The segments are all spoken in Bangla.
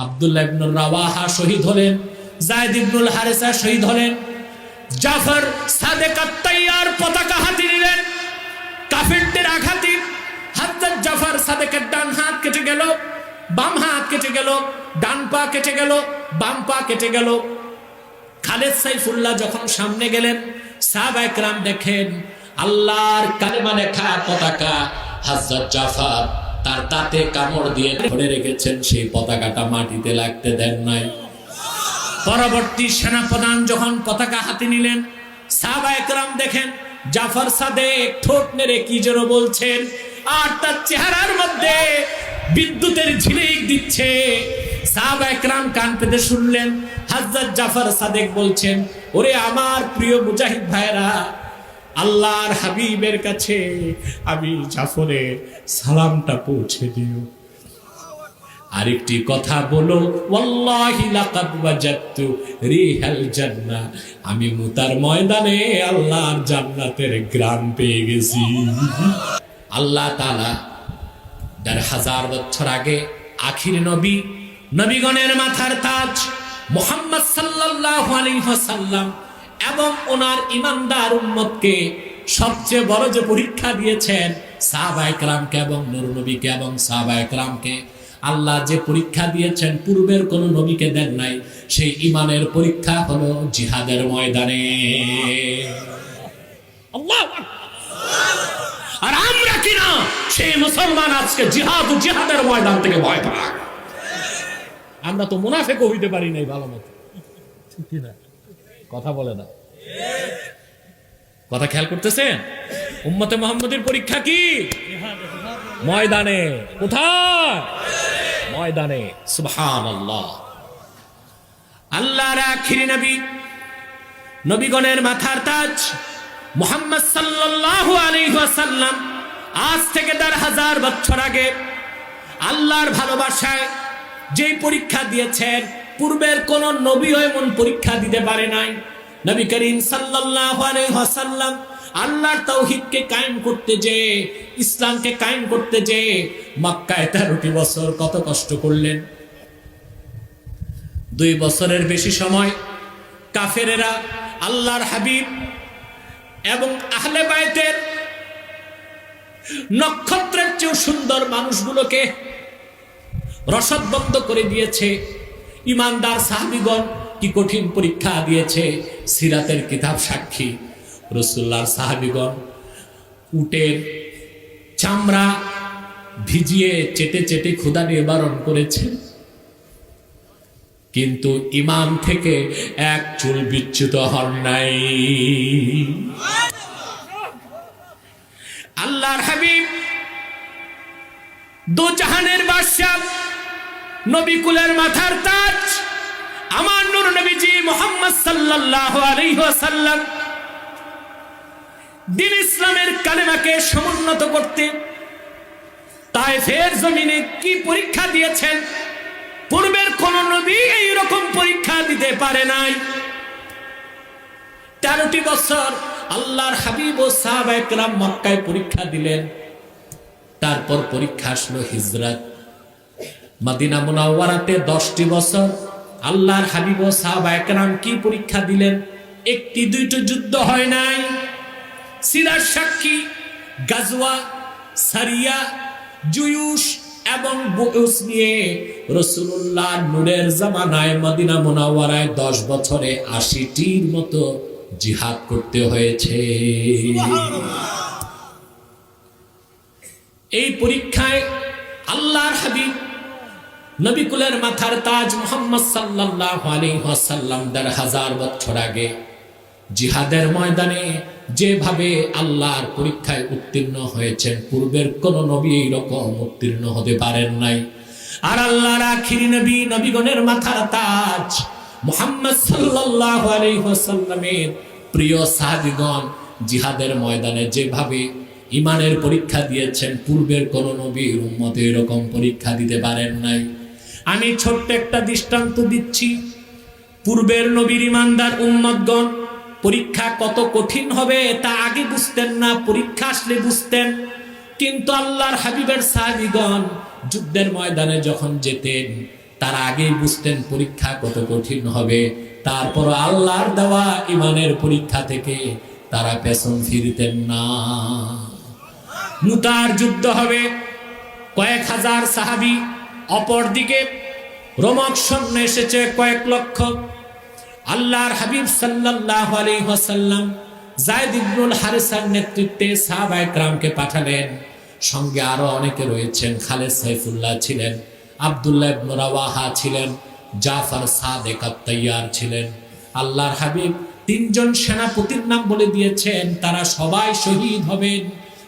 আব্দুল্লাহ ইবনে রাওয়াহা শহীদ হলেন, যায়েদ ইবনুল হারিসা শহীদ হলেন, জাফর সাদেক আত-তাইয়ার পতাকা হাতে নিলেন। কাফেরদের আঘাতে হযরত জাফর সাদেকের ডান হাত কেটে গেল, বাম হাত কেটে গেল, ডান পা কেটে গেল, বাম পা কেটে গেল। খালেদ সাইফুল্লাহ যখন সামনে গেলেন, সাহাবায়ে কেরাম দেখেন আল্লাহর কালেমা লেখা পতাকা হযরত জাফর তার দাঁতে কামড় দিয়ে ধরে রেখেছেন, সেই পতাকাটা মাটিতে লাগতে দেন নাই। পরবর্তী সেনাপ্রধান যখন পতাকা হাতে নিলেন, সাহাবায়ে কেরাম দেখেন জাফর সাদেক ঠোঁট নেড়ে কি যেন বলছেন, আর তার চেহারার মধ্যে বিদ্যুতের ঝিলিক দিচ্ছে। সাহাবায়ে কেরাম কান পেতে শুনলেন, হযরত জাফর সাদেক বলছেন, ওরে আমার প্রিয় মুজাহিদ ভাইরা, আল্লাহর হাবিবের কাছে আমি জাফরের সালামটা পৌঁছে দিও। আরেকটি কথা বলো, ওয়াল্লাহি লাকাদ ওয়াজাদতু রিহাল জান্নাহ, আমি মুতার ময়দানে আল্লাহর জান্নাতের ঘ্রাণ পেয়ে গেছি। আল্লাহ তাআলা ১,৫০০ বছর আগে আখির নবী, নবীগণের মাথার তাজ মুহাম্মদ সাল্লাল্লাহু আলাইহি ওয়াসাল্লাম এবং ওনার ঈমানদার উম্মতকে সবচেয়ে বড় যে পরীক্ষা দিয়েছেন সাহাবায়ে কেরামকে এবং নূর নবীকে এবং সাহাবায়ে কেরামকে, আল্লাহ যে পরীক্ষা দিয়েছেন পূর্বের কোন নবীকে দেন নাই, সেই ঈমানের পরীক্ষা হলো জিহাদের ময়দানে। আল্লাহু আকবার। আর আমরা কিনা সেই মুসলমান আজকে জিহাদের ময়দান থেকে ভয় পাই। আমরা তো মুনাফিক হইতে পারি নাই ভালো মতো, ঠিক না? কথা বলে না, কথা খেয়াল করতেছেন? উম্মতে মুহাম্মদের পরীক্ষা কি? ময়দানে। কোথায়? ময়দানে। সুবহানাল্লাহ। আল্লাহর আখিরি নবী, নবীগণের মাথার তাজ মুহাম্মদ সাল্লাল্লাহু আলাইহি ওয়াসাল্লাম আজ থেকে ১,৫০০ বছর আগে আল্লাহর ভালোবাসায় যেই পরীক্ষা দিয়েছেন, পূর্বের কোন নবীও এমন পরীক্ষা দিতে পারে নাই। নবী করিম সাল্লাল্লাহু আলাইহি ওয়াসাল্লাম আল্লাহর তাওহীদকে কায়েম করতে যে, ইসলামকে কায়েম করতে যে মক্কায় ১৩টি বছর কত কষ্ট করলেন। ২ বছরের বেশি সময় কাফেরেরা আল্লাহর হাবিব এবং আহলে বাইতের নক্ষত্রের চেয়ে সুন্দর মানুষগুলোকে রসদবন্ধ করে দিয়েছে। ঈমানদার সাহাবীগণ কি কঠিন পরীক্ষা দিয়েছে, সিরাতের কিতাব সাক্ষী। রাসূলুল্লাহর সাহাবীগণ উটের চামড়া ভিজিয়ে চেটে চেটে ক্ষুধা নিবারণ করেছেন, কিন্তু ঈমান থেকে এক চুল বিচ্যুত হন নাই। আল্লাহর হাবিব দু জাহানের বাদশা, নবী কুলের মাথার তাজ আমার নূর নবীজি মুহাম্মদ সাল্লাল্লাহু আলাইহি ওয়াসাল্লাম দ্বীন ইসলামের কালেমাকে সমুন্নত করতে তায়েফের জমিনে কি পরীক্ষা দিয়েছেন, পূর্বের কোন নবী এই রকম পরীক্ষা দিতে পারে নাই। ১৩টি বছর আল্লাহর হাবিব ও সাহাবায়ে কেরাম মক্কায় পরীক্ষা দিলেন। তারপর পরীক্ষা আসলো হিজরত। মদিনা মুনাওয়ারাতে 10টি বছর আল্লাহর হাবিব ও সাহাবায়ে কেরাম কি পরীক্ষা দিলেন? একটি দুইটি যুদ্ধ হয় নাই। সিরাত সাক্ষী গাজওয়া, সারিয়া, জুয়ুশ এবং বুউস নিয়ে রাসূলুল্লাহ নূরের জামানায় মদিনা মুনাওয়ারায় 10 বছরে 80টির মতো জিহাদ করতে হয়েছে। এই পরীক্ষায় আল্লাহর হাবিব নবী কুলের মাথার তাজ মুহাম্মদ সাল্লাল্লাহু আলাইহি ওয়াসাল্লাম ১,৫০০ বছর আগে জিহাদের ময়দানে যেভাবে আল্লাহর পরীক্ষায় উত্তীর্ণ হয়েছেন, পূর্বের কোন নবী এইরকম উত্তীর্ণ হতে পারেন নাই। আর আল্লাহর আখিরি নবী, নবীগণের মাথার তাজ মুহাম্মদ সাল্লাল্লাহু আলাইহি ওয়াসাল্লামের প্রিয় সাহাবীগণ জিহাদের ময়দানে যেভাবে ঈমানের পরীক্ষা দিয়েছেন, পূর্বের কোন নবীর উম্মত এরকম পরীক্ষা দিতে পারেন নাই। আমি ছোট্ট একটা দৃষ্টান্ত দিচ্ছি। পূর্বের নবীর ঈমানদার উম্মতগণ পরীক্ষা কত কঠিন হবে তা আগে বুঝতেন না, পরীক্ষা আসলে বুঝতেন। কিন্তু আল্লাহর হাবিবের সাহাবীগণ যুদ্ধের ময়দানে যখন যেতেন, তারা আগেই বুঝতেন পরীক্ষা কত কঠিন হবে, তারপর আল্লাহর দেওয়া ইমানের পরীক্ষা থেকে তারা পেছন ফিরতেন না। মুতার যুদ্ধ হবে, কয়েক হাজার সাহাবী, অপরদিকে রোমক সৈন্য এসেছে কয়েক লক্ষ। আল্লাহর হাবিব সাল্লাল্লাহু আলাইহি ওয়াসাল্লাম যায়েদ ইবনুল হারিসার নেতৃত্বে সাহাবায়ে কেরামকে পাঠালেন। সঙ্গে আরো অনেকে রয়েছেন, খালেদ সাইফুল্লাহ ছিলেন, আব্দুল্লাহ ইবনে রাওয়াহা ছিলেন, জাফর সাদেক আত-তাইয়ার ছিলেন। আল্লাহর হাবিব তিনজন সেনাপতির নাম বলে দিয়েছেন, তারা সবাই শহীদ হবেন।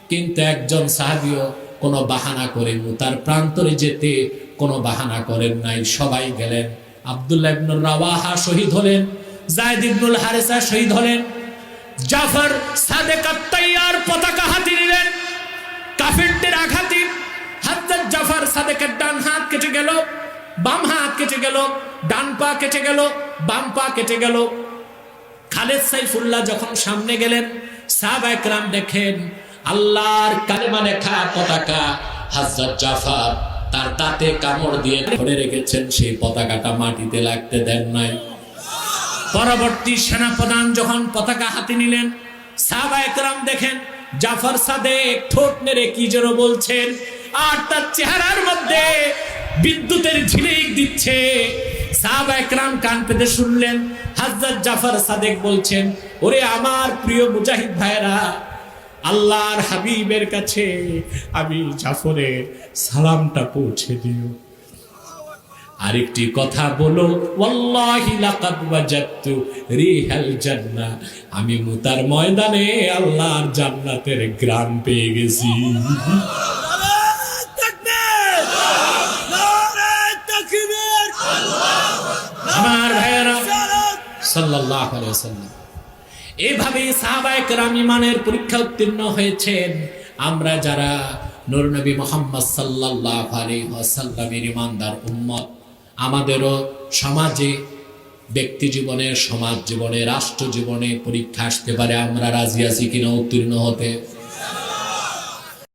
কিন্তু একজন সাহাবীও কোনো বাহানা করে মুতার প্রান্তরে যেতে কোনো বাহানা করেন নাই, সবাই গেলেন। আব্দুল্লাহ ইবনে রাওয়াহা শহীদ হলেন, যায়েদ ইবনুল হারিসা শহীদ হলেন, জাফর সাদেক আত-তাইয়ার পতাকা হাতে নিলেন। কাফিরদের আঘাতে হযরত জাফর সাদেকের ডান হাত কেটে গেল, বাম হাত কেটে গেল, ডান পা কেটে গেল, বাম পা কেটে গেল। খালেদ সাইফুল্লাহ যখন সামনে গেলেন, সাহাবায়ে কেরাম দেখেন আল্লাহর কালেমা লেখা পতাকা হযরত জাফর তার দাঁতে কামড় দিয়ে ধরে রেখেছেন, সেই পতাকাটা মাটিতে লাগতে দেন নাই। পরবর্তী সেনাপ্রধান যখন পতাকা হাতে নিলেন, সাহাবায়ে কেরাম দেখেন জাফর সাদেক ঠোঁট নেড়ে কি যেন বলছেন, আর তার চেহারার মধ্যে বিদ্যুতের ঝিলিক দিচ্ছে। সাহাবায়ে কেরাম কান পেতে শুনলেন, হযরত জাফর সাদেক বলছেন, ওরে আমার প্রিয় মুজাহিদ ভাইরা, আল্লাহর হাবিবের কাছে আমি জাফরের সালামটা পৌঁছে দিও। আরেকটি কথা বলো, ওয়াল্লাহি লাকাদ ওয়াজাদতু রিহাল জান্নাহ, আমি মুতার ময়দানে আল্লাহর জান্নাতের ঘ্রাণ পেয়ে গেছি। আমার ভাইয়েরা সাল্লাল্লাহু আলাইহি ওয়াসাল্লাম এইভাবে সাহাবায়ে কেরাম ইমানের পরীক্ষা উত্তীর্ণ হয়েছেন। আমরা যারা নূর নবী মুহাম্মদ সাল্লাল্লাহু আলাইহি ওয়াসাল্লামের ইমানদার উম্মত, আমাদেরও সমাজে, ব্যক্তি জীবনে, সমাজ জীবনে, রাষ্ট্র জীবনে পরীক্ষা আসতে পারে। আমরা রাজি আছি কিনা উত্তীর্ণ হতে?